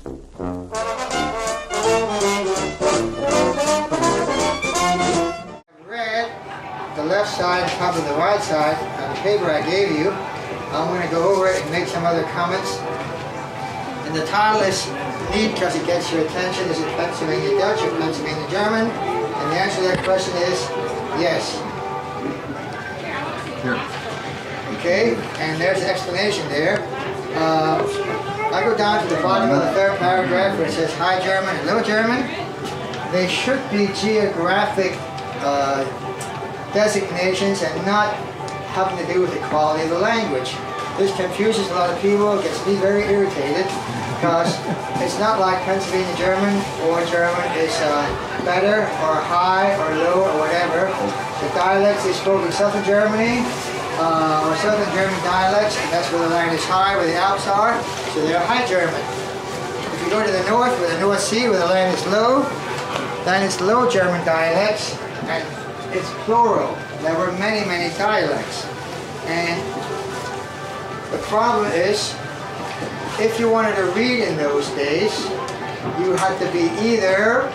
Read the left side, probably the right side of the paper I gave you. I'm going to go over it and make some other comments. And the title is neat because it gets your attention. Is it Pennsylvania Dutch or Pennsylvania German? And the answer to that question is yes. Here. Okay, and there's an explanation there. I go down to the bottom of the third paragraph where it says High German and Low German. They should be geographic designations and not having to do with the quality of the language. This confuses a lot of people, gets me very irritated, because it's not like Pennsylvania German or German is better or high or low or whatever. The dialects they spoke in southern Germany or southern German dialects, and that's where the land is high, where the Alps are, so they're High German. If you go to the north, where the North Sea, where the land is low, then it's Low German dialects, and it's plural. There were many, many dialects. And the problem is, if you wanted to read in those days, you had to be either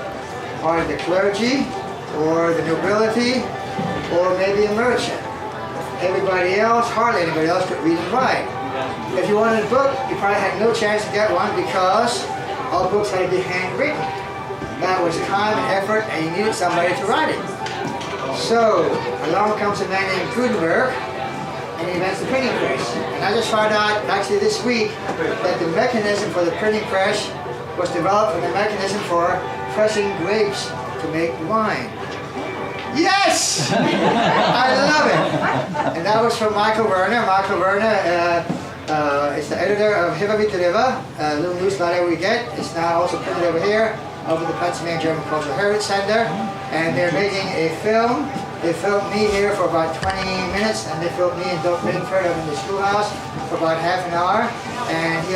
part of the clergy, or the nobility, or maybe a merchant. Everybody else, hardly anybody else could read and write. If you wanted a book, you probably had no chance to get one because all books had to be handwritten. That was time and effort, and you needed somebody to write it. So, along comes a man named Gutenberg, and he invents the printing press. And I just found out, actually this week, that the mechanism for the printing press was developed from the mechanism for pressing grapes to make wine. Yes! I love it! And that was from Michael Werner. Michael Werner is the editor of Hiva Vita Riva, a little newsletter we get. It's now also printed over here, over the Pennsylvania German Cultural Heritage Center. And they're making a film. They filmed me here for about 20 minutes, and they filmed me and Doug Bingford up in the schoolhouse for about half an hour. And he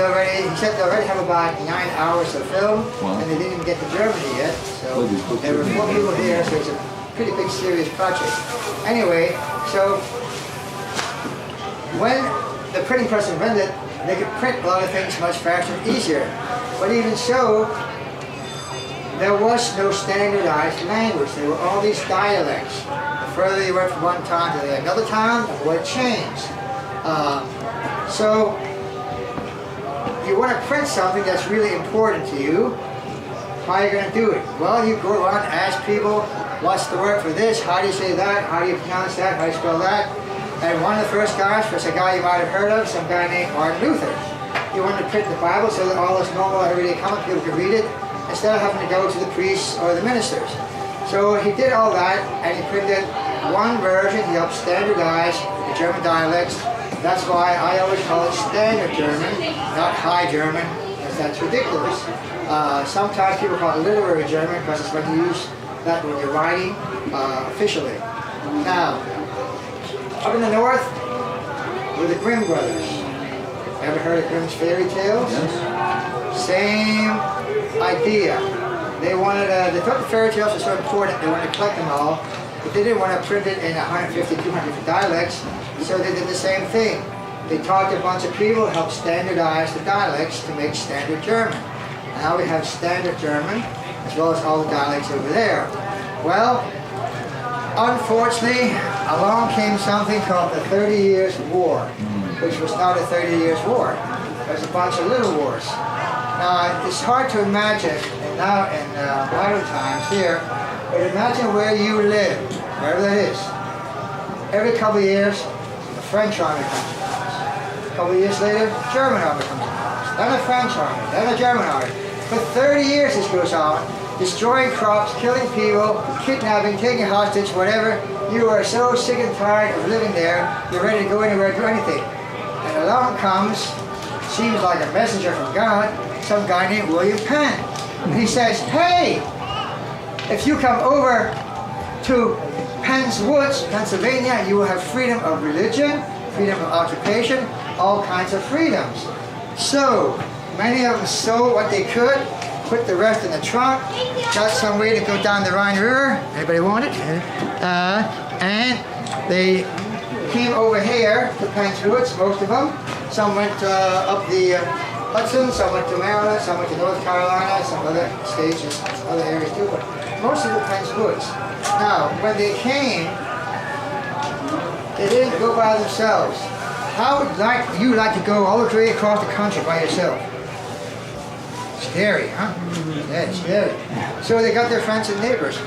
said they already have about 9 hours of film, and they didn't even get to Germany yet. So there were 4 people here, so it's a pretty big, serious project. Anyway, so when the printing press invented, they could print a lot of things much faster and easier. But even so, there was no standardized language. There were all these dialects. The further you went from one town to another town, the more it changed. So, you want to print something that's really important to you. How are you going to do it? Well, you go around and ask people, what's the word for this? How do you say that? How do you pronounce that? How do you spell that? And one of the first guys was a guy you might have heard of, some guy named Martin Luther. He wanted to print the Bible so that all this normal, everyday common people could read it, instead of having to go to the priests or the ministers. So he did all that, and he printed one version. He helped standardize the German dialects. That's why I always call it Standard German, not High German, because that's ridiculous. Sometimes people call it Literary German because it's when you use that when you're writing officially. Now, up in the north were the Grimm brothers. Ever heard of Grimm's fairy tales? Yes. Same idea. They thought the fairy tales were so important, they wanted to collect them all, but they didn't want to print it in 150, 200 dialects, so they did the same thing. They taught a bunch of people, helped standardize the dialects to make Standard German. Now we have Standard German, as well as all the dialects over there. Well, unfortunately, along came something called the 30 Years' War, which was not a 30 Years' War. It was a bunch of little wars. Now, it's hard to imagine now in modern times here, but imagine where you live, wherever that is. Every couple of years, the French army comes across. A couple of years later, German army comes across. Then the French army, then the German army. For 30 years this goes on, destroying crops, killing people, kidnapping, taking hostage, whatever. You are so sick and tired of living there, you're ready to go anywhere, do anything. And along comes, seems like a messenger from God, some guy named William Penn. And he says, hey, if you come over to Penn's Woods, Pennsylvania, you will have freedom of religion, freedom of occupation, all kinds of freedoms. So, many of them sold what they could, put the rest in the trunk, got some way to go down the Rhine River, anybody want it? And they came over here to Penn's Woods, most of them. Some went up the Hudson, some went to Maryland, some went to North Carolina, some other states and other areas too, but most of the Penns Woods. Now, when they came, they didn't go by themselves. How would you like to go all the way across the country by yourself? Scary, huh? Yeah, it's scary. So they got their friends and neighbors,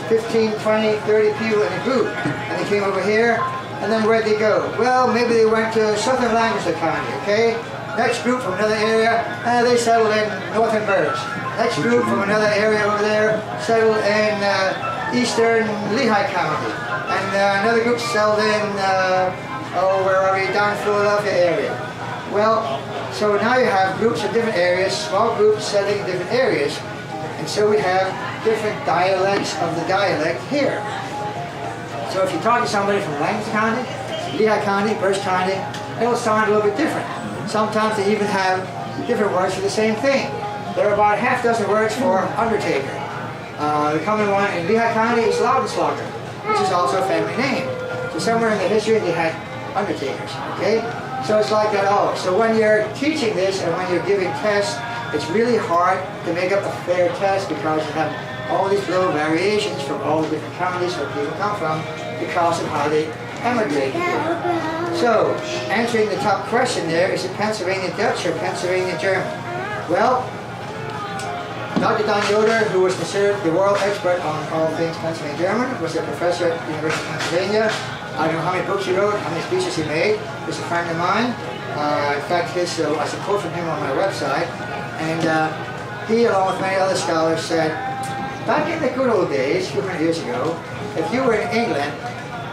15, 20, 30 people in a group, and they came over here, and then where'd they go? Well, maybe they went to southern Lancaster County, okay? Next group from another area, they settled in northern Berks. Next group from another area over there settled in eastern Lehigh County. And another group settled in, where are we, down Philadelphia area. Well, so now you have groups of different areas, small groups settling in different areas, and so we have different dialects of the dialect here. So if you talk to somebody from Lancaster County, Lehigh County, Berks County, it will sound a little bit different. Sometimes they even have different words for the same thing. There are about half a dozen words for undertaker. The common one in Lehigh County is Loudenslager, which is also a family name. So somewhere in the history they had undertakers, okay? So it's like that all. So when you're teaching this and when you're giving tests, it's really hard to make up a fair test because you have all these little variations from all the different counties where people come from because of how they emigrated here. So, answering the top question there, is it Pennsylvania Dutch or Pennsylvania German? Well, Dr. Don Yoder, who was considered the world expert on all things Pennsylvania German, was a professor at the University of Pennsylvania. I don't know how many books he wrote, how many speeches he made. He's a friend of mine. In fact, I should quote from him on my website. And he, along with many other scholars, said, back in the good old days, 200 years ago, if you were in England,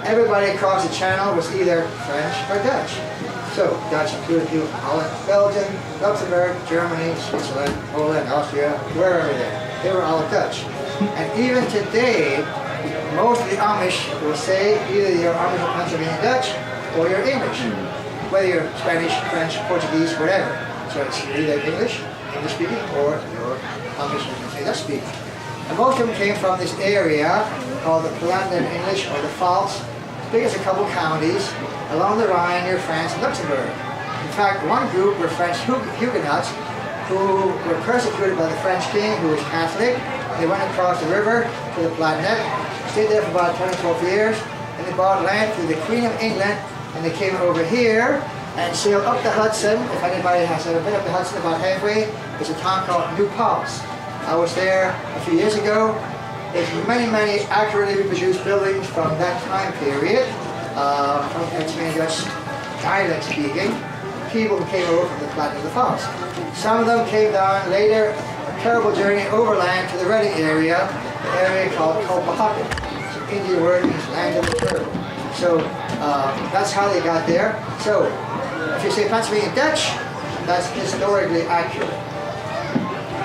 everybody across the channel was either French or Dutch. So, Dutch included people from Holland, Belgium, Luxembourg, Germany, Switzerland, Poland, Austria, wherever they were all Dutch. And even today, most of the Amish will say either you're Amish or Pennsylvania Dutch or you're English. Whether you're Spanish, French, Portuguese, whatever. So it's either English speaking, or you're Amish or Pennsylvania Dutch speaking. And most of them came from this area called the Flandern English or the Pfalz. As big as a couple counties along the Rhine near France and Luxembourg. In fact, one group were French Huguenots who were persecuted by the French king, who was Catholic. They went across the river to the Platte, stayed there for about 10 or 12 years, and they bought land through the Queen of England, and they came over here and sailed up the Hudson. If anybody has ever been up the Hudson, about halfway, there's a town called New Paltz. I was there a few years ago. There's many, many accurately reproduced buildings from that time period, from Pennsylvania Dutch dialect speaking, people who came over from the Platte of the Pfalz. Some of them came down later, a terrible journey overland to the Reading area, the area called Culpehocken. It's an Indian word, means land of the turtle. So that's how they got there. So if you say Pennsylvania Dutch, that's historically accurate.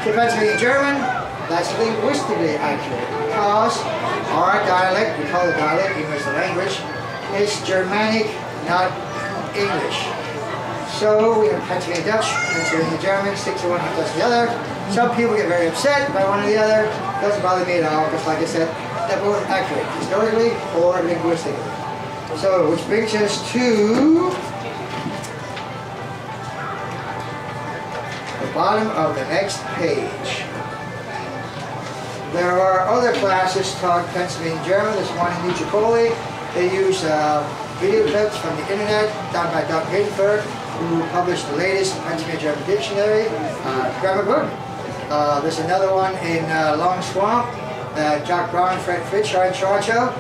If you say Pennsylvania German, that's linguistically accurate because our dialect, we call it dialect, English the language, is Germanic, not English. So we have Pennsylvania Dutch, Pennsylvania German, 6 to 1, half dozen the other. Some people get very upset by one or the other. Doesn't bother me at all, because like I said, they're both accurate, historically or linguistically. So, which brings us to the bottom of the next page. There are other classes taught Pennsylvania German. There's one in New Tripoli. They use video clips from the internet done by Dr. Hindenburg, who published the latest Pennsylvania German dictionary, grammar book. There's another one in Long Swamp that Jack Brown and Fred Fitch are in charge of.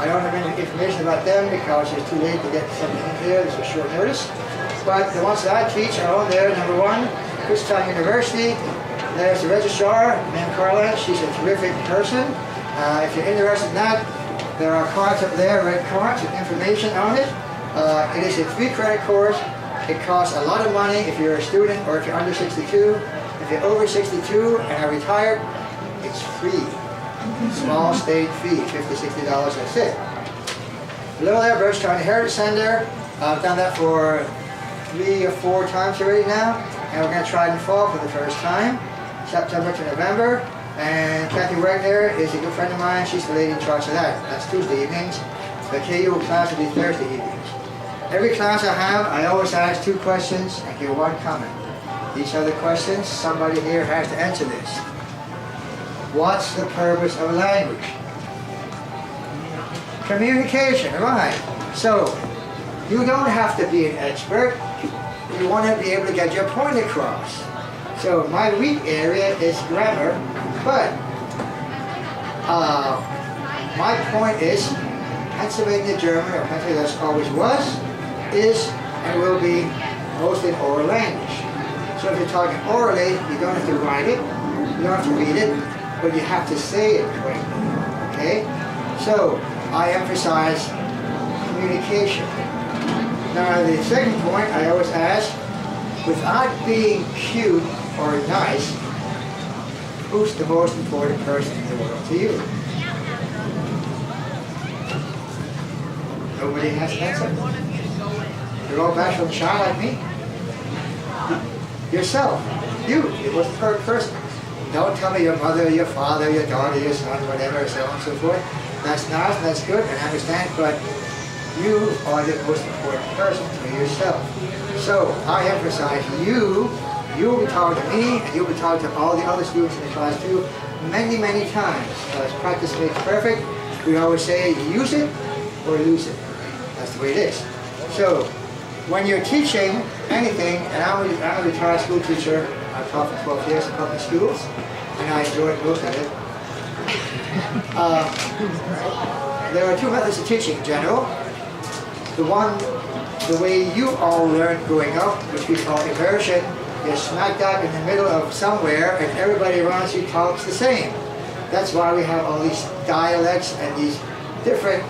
I don't have any information about them because it's too late to get something in here. This was short notice. But the ones that I teach are on there. Number one, Kutztown University. There's the registrar, named Carla. She's a terrific person. If you're interested in that, there are cards up there, red cards with information on it. It is a 3-credit course. It costs a lot of money if you're a student or if you're under 62. If you're over 62 and are retired, it's free. Small state fee, $50, $60, that's it. Below there, Brintzenhoff Heritage Center. I've done that for 3 or 4 times already now, and we're going to try it in the fall for the first time, September to November. And Kathy Wagner is a good friend of mine. She's the lady in charge of that. That's Tuesday evenings. The KU class will be Thursday evenings. Every class I have, I always ask 2 questions and give 1 comment. These are the questions. Somebody here has to answer this. What's the purpose of language? Communication, right. So, you don't have to be an expert. You want to be able to get your point across. So, my weak area is grammar, but my point is Pennsylvania German, or Pennsylvania Dutch always was, is, and will be mostly an oral language. So if you're talking orally, you don't have to write it, you don't have to read it, but you have to say it correctly, okay? So, I emphasize communication. Now, the second point I always ask, without being cute or nice, who's the most important person in the world to you? Nobody has an answer? You're all bashful and shy like me? Yourself. You're the most important person. Don't tell me your mother, your father, your daughter, your son, whatever, so on and so forth. That's nice, and that's good, and I understand, but you are the most important person to yourself. So, I emphasize you will be talking to me, and you'll be talking to all the other students in the class too, many, many times. Because practice makes perfect. We always say, use it or lose it. That's the way it is. So, when you're teaching anything, and I'm a retired school teacher, I've taught for 12 years in public schools, and I enjoy most of it. There are two methods of teaching in general. The way you all learned growing up, which we call immersion, you're smack dab in the middle of somewhere, and everybody around you talks the same. That's why we have all these dialects and these different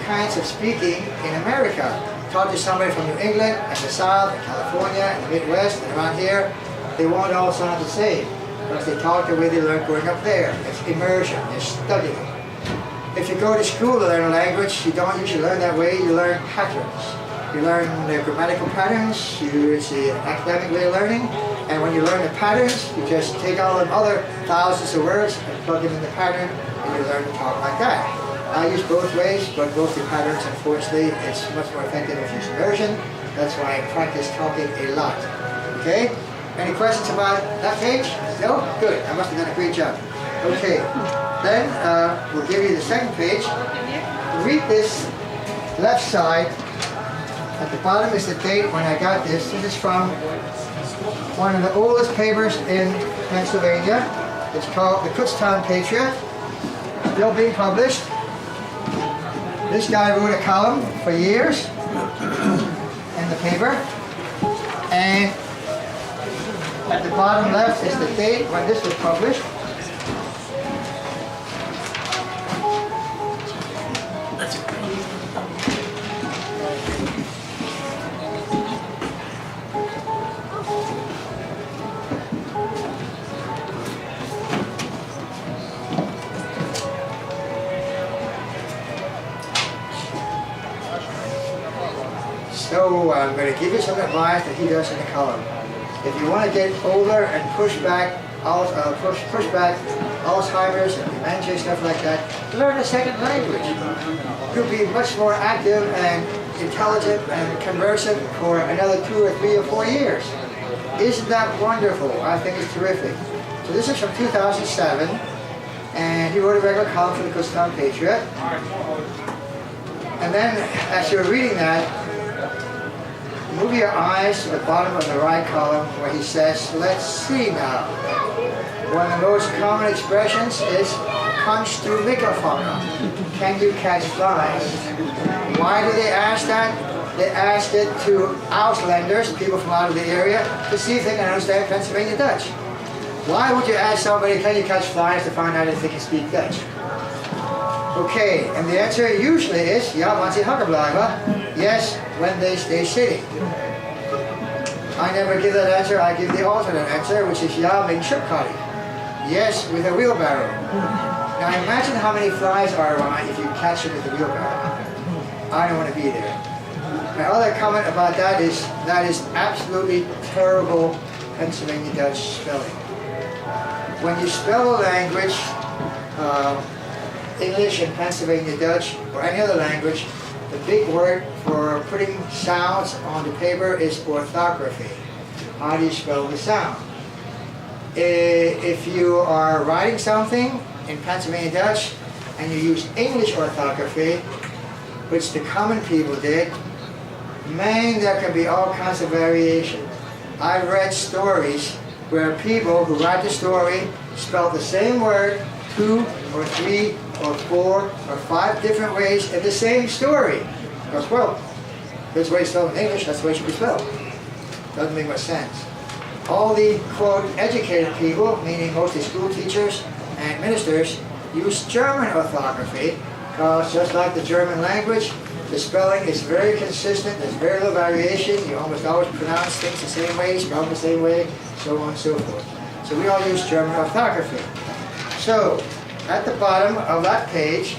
kinds of speaking in America. Talk to somebody from New England and the South and California and the Midwest and around here, they won't all sound the same because they talk the way they learned growing up there. It's immersion, they're studying. If you go to school to learn a language, you don't usually learn that way, you learn patterns. You learn the grammatical patterns, it's the academic way of learning, and when you learn the patterns, you just take all the other thousands of words and plug them in the pattern, and you learn to talk like that. I use both ways, but both the patterns, unfortunately, it's much more effective if you use immersion. That's why I practice talking a lot. Okay? Any questions about that page? No? Good. I must have done a great job. Okay. Then we'll give you the second page. Read this left side. At the bottom is the date when I got this. This is from one of the oldest papers in Pennsylvania. It's called the Kutztown Patriot. Still being published. This guy wrote a column for years in the paper. And at the bottom left is the date when this was published. So I'm going to give you some advice that he does in the column. If you want to get older and push back Alzheimer's and dementia, stuff like that, learn a second language. You'll be much more active and intelligent and conversant for another 2 or 3 or 4 years. Isn't that wonderful? I think it's terrific. So this is from 2007, and he wrote a regular column for the Kutztown Patriot. And then, as you're reading that, move your eyes to the bottom of the right column where he says, let's see now. One of the most common expressions is, kannst du Mikrofon fangen? Can you catch flies? Why do they ask that? They asked it to Auslanders, people from out of the area, to see if they can understand Pennsylvania Dutch. Why would you ask somebody, can you catch flies, to find out if they can speak Dutch? Okay, and the answer usually is, ja, want ze hakken blijven? Yes, when they stay sitting. I never give that answer, I give the alternate answer, which is, ja, met shopkari. Yes, with a wheelbarrow. Now imagine how many flies are around if you catch them with a wheelbarrow. I don't want to be there. My other comment about that is absolutely terrible Pennsylvania Dutch spelling. When you spell a language, English and Pennsylvania Dutch, or any other language, the big word for putting sounds on the paper is orthography. how do you spell the sound? If you are writing something in Pennsylvania Dutch and you use English orthography, which the common people did, man, there can be all kinds of variations. I've read stories where people who write the story spell the same word 2 or 3 or 4 or 5 different ways in the same story. Because, well, this way it's spelled in English, that's the way it should be spelled. Doesn't make much sense. All the, quote, educated people, meaning mostly school teachers and ministers, use German orthography because just like the German language, the spelling is very consistent, there's very little variation, you almost always pronounce things the same way, spell them the same way, so on and so forth. So we all use German orthography. So, at the bottom of that page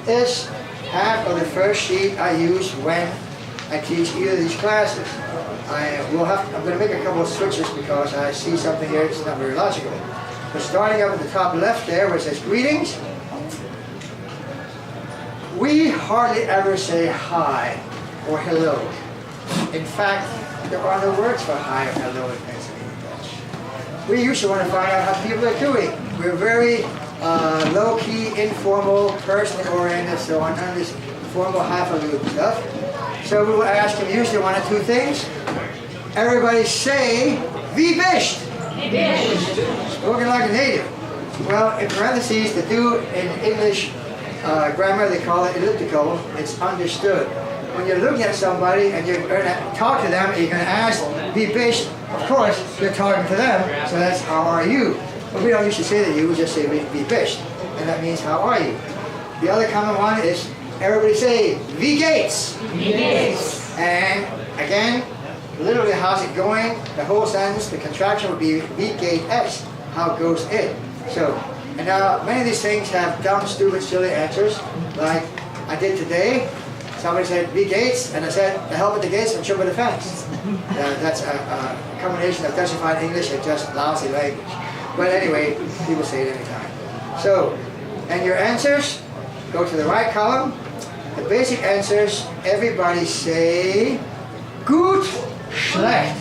is half of the first sheet I use when I teach either of these classes. I'm going to make a couple of switches because I see something here that's not very logical. But starting up at the top left there where it says greetings, we hardly ever say hi or hello. In fact, there are no words for hi or hello in Pennsylvania Dutch. We usually want to find out how people are doing. We're very low-key, informal, person-oriented, so on none of this formal highfalutin stuff. So we will ask them usually one of two things. Everybody say, wie bist? Wie bist? Spoken like a native. Well, in parentheses, to do in English grammar, they call it elliptical. It's understood. When you're looking at somebody and you're going to talk to them, and you're going to ask, wie bist? Of course, you're talking to them, so that's how are you? But we don't usually say that we just say wie bist, and that means how are you? The other common one is everybody say wie geht's? Wie geht's? And again, literally how's it going? The whole sentence, the contraction would be wie geht es? How goes it? So, and now many of these things have dumb, stupid, silly answers, like I did today. Somebody said wie geht's? And I said the help at the gates and jump at the fence. That's a combination of Dutchified English and just lousy language. But anyway, people say it anytime. So, and your answers, go to the right column. The basic answers, everybody say gut, schlecht.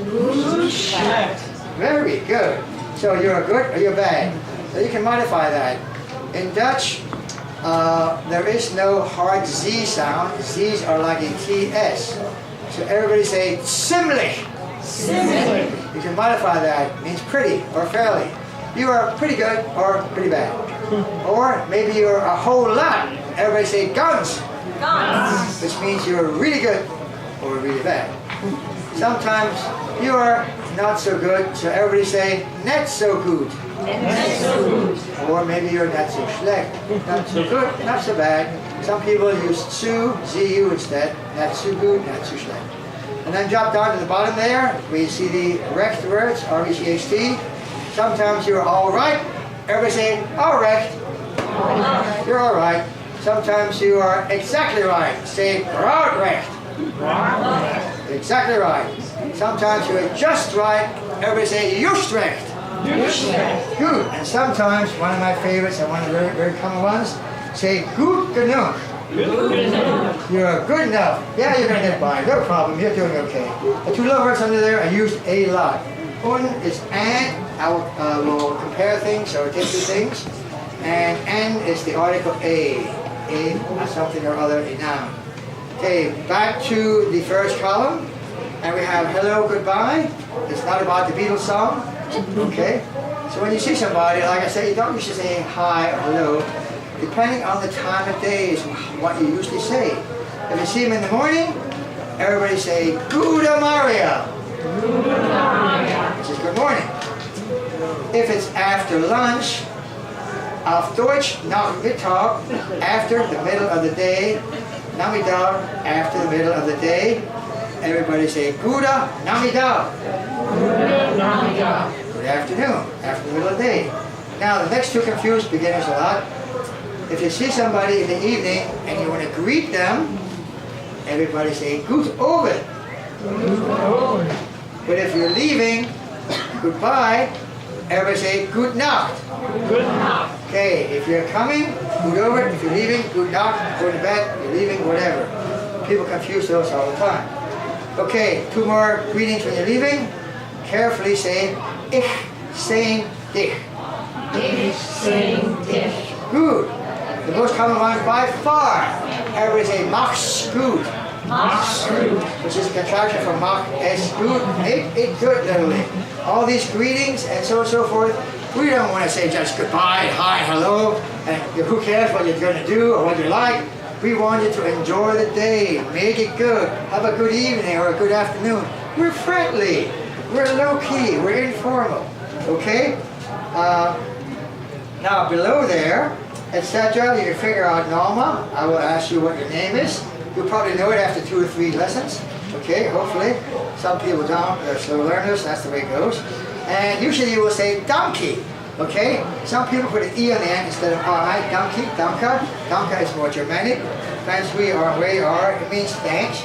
Gut, schlecht. Very good. So you're good or you're bad. So you can modify that. In Dutch, there is no hard Z sound. Z's are like a TS. So everybody say ziemlich. Ziemlich. You can modify that. It means pretty or fairly. You are pretty good or pretty bad. Or maybe you're a whole lot. Everybody say ganz. Ganz. Which means you're really good or really bad. Sometimes you're not so good, so everybody say net so gut. Net so gut. Or maybe you're not so schlecht. Not so good, not so bad. Some people use zu, zu instead. Not so good, not so schlecht. And then drop down to the bottom there, where you see the recht words, R-E-C-H-T. Sometimes you're all right. Everybody say, all right. You're all right. Sometimes you are exactly right. Say, right recht. Exactly right. Sometimes you're just right. Everybody say, just recht. Good. And sometimes, one of my favorites and one of the very, very common ones, say, gut genug. You're good enough. Yeah, you're going to get by. No problem. You're doing okay. The two little words under there are used a lot. Un is and. I will compare things or take two things. And N is the article a. A something or other, a noun. Okay, back to the first column. And we have hello, goodbye. It's not about the Beatles song. Okay? So when you see somebody, like I said, you don't usually say hi or hello. Depending on the time of day is what you usually say. If you see them in the morning, everybody say, Gute Maria. Which is good morning. If it's after lunch, auf Deutsch, nach Mittag, after the middle of the day, Nachmittag, after the middle of the day, everybody say, Gute Nachmittag. Good afternoon, after the middle of the day. Now, the next two confuse beginners a lot. If you see somebody in the evening and you want to greet them, everybody say, Gut Abend. But if you're leaving, goodbye, everybody say, Gut Nacht. Okay, if you're coming, good over. If you're leaving, good Nacht, go to bed, you're leaving, whatever. People confuse those all the time. Okay, 2 more greetings when you're leaving. Carefully say, ich sein dich. Ich sein dich. Good. The most common one by far. Everybody say, mach's gut. Mach's gut. Which is a contraction from mach es gut. Make it good, literally. All these greetings and so on and so forth. We don't want to say just goodbye, hi, hello, and who cares what you're going to do or what you like. We want you to enjoy the day, make it good, have a good evening or a good afternoon. We're friendly, we're low-key, we're informal, okay? Now below there, etc., you can figure out Norma. I will ask you what your name is. You'll probably know it after 2 or 3 lessons, okay, hopefully. Some people don't, they're slow learners, that's the way it goes. And usually you will say donkey, okay? Some people put an E on the end instead of I, donkey, danka. Danka is more Germanic. Thanks, we are, it means thanks.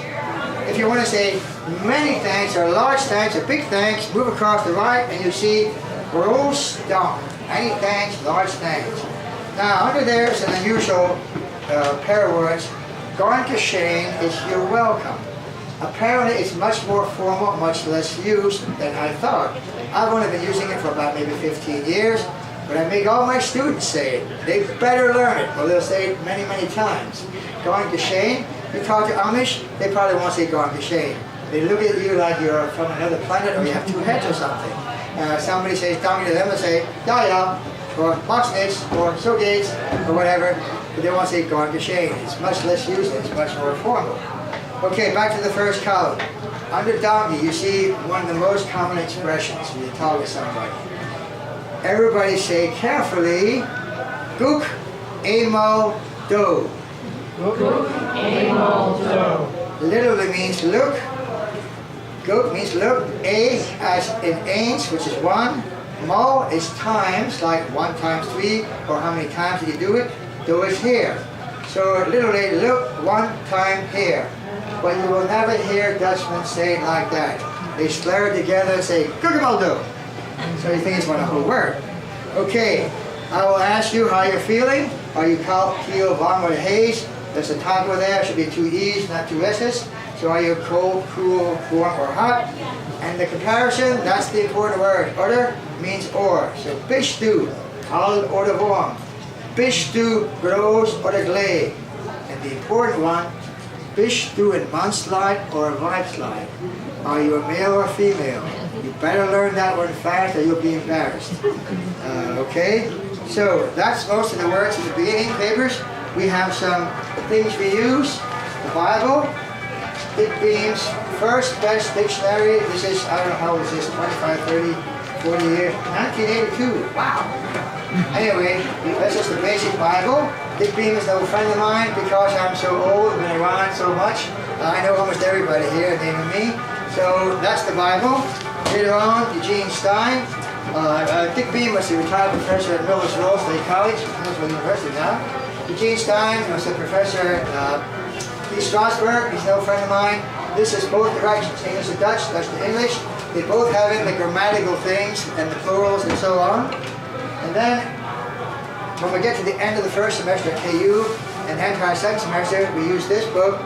If you want to say many thanks or large thanks or big thanks, move across the right and you see gross dank. Many thanks, large thanks. Now under there is an unusual pair of words. Gone geschehen is you're welcome. Apparently it's much more formal, much less used than I thought. I've only been using it for about maybe 15 years, but I make all my students say it. They better learn it, or they'll say it many, many times. Gone geschehen, you talk to Amish, they probably won't say gone geschehen. They look at you like you're from another planet or you have 2 heads or something. Somebody says donkey to them and say, ja ja, or mach's nichts, or so geht's, or whatever, but they won't say gone geschehen. It's much less used, it's much more formal. Okay, back to the first column. Under donkey, you see one of the most common expressions when you talk to somebody. Everybody say carefully, gook emo do. Gook emo do. Literally means look. Gook means look. A as in aints, which is 1. Mo is times, like 1 times 3, or how many times did you do it. Do is here. So literally look 1 time here. But you will never hear Dutchmen say it like that. They slur it together and say, "Kookamaldo." So you think it's one whole word. Okay, I will ask you how you're feeling. Are you keel, warm, or haze? There's a taco there, should be 2 E's, not 2 S's. So are you cold, cool, warm, or hot? And the comparison, that's the important word. Oder means or. So bist du kalt oder warm? Bist du groß oder klein? And the important one, bist du a manslide or a weibslide? Are you a male or female? You better learn that one fast or you'll be embarrassed. Okay? So that's most of the words in the beginning papers. We have some things we use. The Bible. It beams first best dictionary. This is, I don't know how old is this, 25, 30, 40 years. 1982. Wow. Anyway, this is the basic Bible. Dick Beam is no friend of mine because I'm so old and been around so much. I know almost everybody here, naming me. So that's the Bible. Later on, Eugene Stein. Dick Beam was the retired professor at Millersville State College, Millersville University now. Eugene Stein was a professor at East Strasbourg. He's no friend of mine. This is both directions, English to Dutch, Dutch to English. They both have in the grammatical things and the plurals and so on. And then, when we get to the end of the first semester at KU and the entire second semester, we use this book,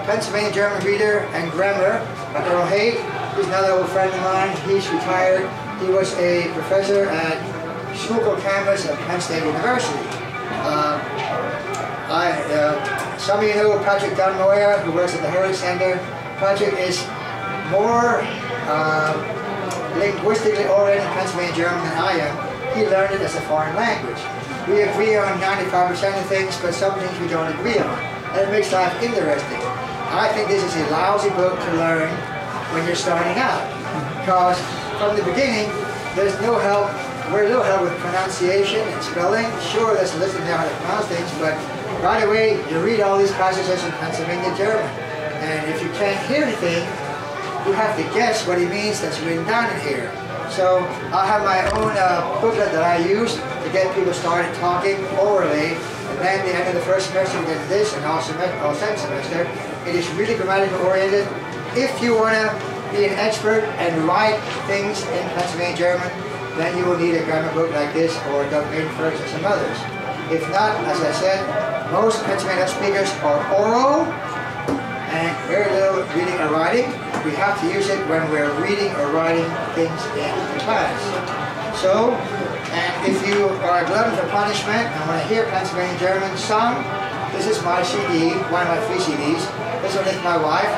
Pennsylvania German Reader and Grammar by Earl Haight. He's another old friend of mine. He's retired. He was a professor at Schuylkill campus of Penn State University. Some of you know Patrick Dunmoyer, who works at the Hurley Center. Patrick is more linguistically oriented in Pennsylvania German than I am. He learned it as a foreign language. We agree on 95% of things, but some things we don't agree on. And it makes life interesting. I think this is a lousy book to learn when you're starting out. Because from the beginning, there's no help, very little help with pronunciation and spelling. Sure, there's a list of how to pronounce things, but right away, you read all these passages in Pennsylvania German. And if you can't hear anything, you have to guess what he means that's written down in here. So I have my own booklet that I use to get people started talking orally. And then at the end of the first semester, we get this, and all second semester. It is really grammatically oriented. If you want to be an expert and write things in Pennsylvania German, then you will need a grammar book like this or Doug Maidenford's or some others. If not, as I said, most Pennsylvania speakers are oral, and and very little reading or writing. We have to use it when we're reading or writing things in class. So, and if you are a glutton for punishment and want to hear Pennsylvania German sung, this is my CD, one of my 3 CDs. This one is my wife.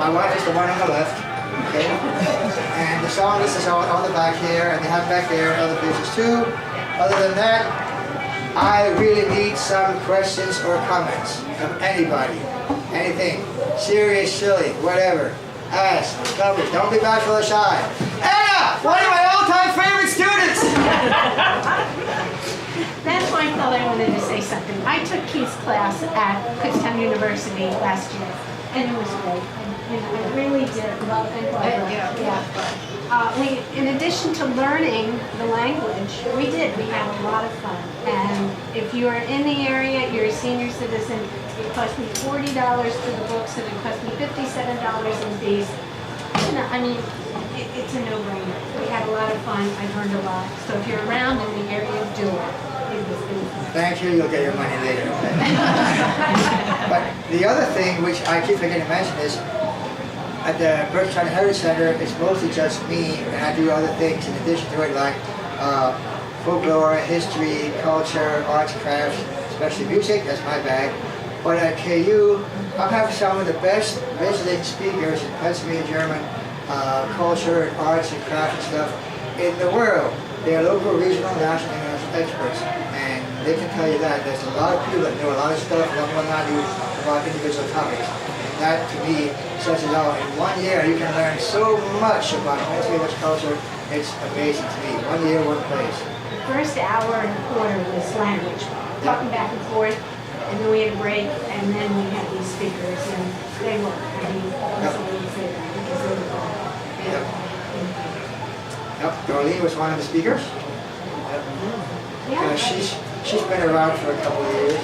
My wife is the one on the left. Okay. And the song list is on the back here, and they have back there other places too. Other than that, I really need some questions or comments from anybody. Anything. Serious, silly, whatever. Ask. Tell me. Don't be bashful or shy. Anna! One of my all-time favorite students! That's why I thought I wanted to say something. I took Keith's class at Kutztown University last year, and it was great. I really did love it. In addition to learning the language, we had a lot of fun. And if you are in the area, you're a senior citizen, it cost me $40 for the books, and it cost me $57 in fees. It's a no-brainer. We had a lot of fun. I learned a lot. So if you're around in the area, do it. Thank you. You'll get your money later. Okay? But the other thing, which I keep forgetting to mention, is at the Brintzenhoff Heritage Center, it's mostly just me, and I do other things in addition to it, like folklore, history, culture, arts, crafts, especially music. That's my bag. But at KU, I have some of the best visiting speakers in Pennsylvania German culture, and arts, and craft and stuff in the world. They are local, regional, national, and international experts, and they can tell you that there's a lot of people that know a lot of stuff that will not do about individual topics. And that, to me, says it all. In 1 year, you can learn so much about Pennsylvania culture. It's amazing to me. 1 year, one place. The first hour and a quarter was language, talking back and forth, and then we had a break, and then we had these speakers, and they were, absolutely say that, because they were fun. Yep, Darlene was one of the speakers. Yeah. She's been around for a couple of years.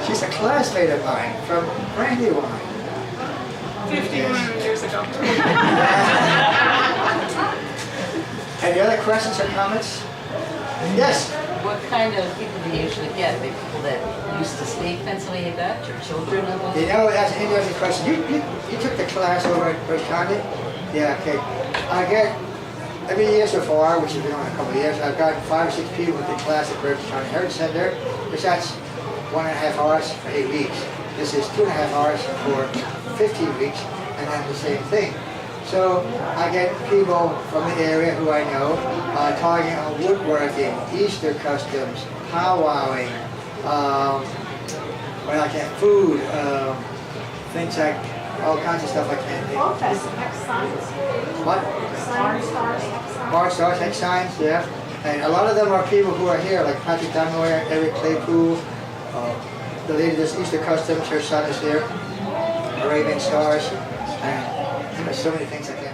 She's a classmate of mine from Brandywine. 51 years ago. Any other questions or comments? Yes? What kind of people do you usually get? The people that used to speak Pennsylvania Dutch, or children of those? You know, that's an interesting question. You took the class over at Brintzenhoff? Yeah, okay. I get, every year so far, which has been on a couple of years, I've gotten 5 or 6 people in the class at Kutztown Heritage Center, which that's 1.5 hours for 8 weeks. This is 2.5 hours for 15 weeks, and then the same thing. So I get people from the area who I know talking on woodworking, Easter customs, powwowing, food, things like all kinds of stuff I can't think. Folk Festival, X-Signs. What? Barn Stars, X-Signs. Barn Stars, X-Signs, yeah. And a lot of them are people who are here, like Patrick Dunmoyer, Eric Claypool, the lady that's Easter Customs, her son is here, Arabian Stars, and there's so many things I can't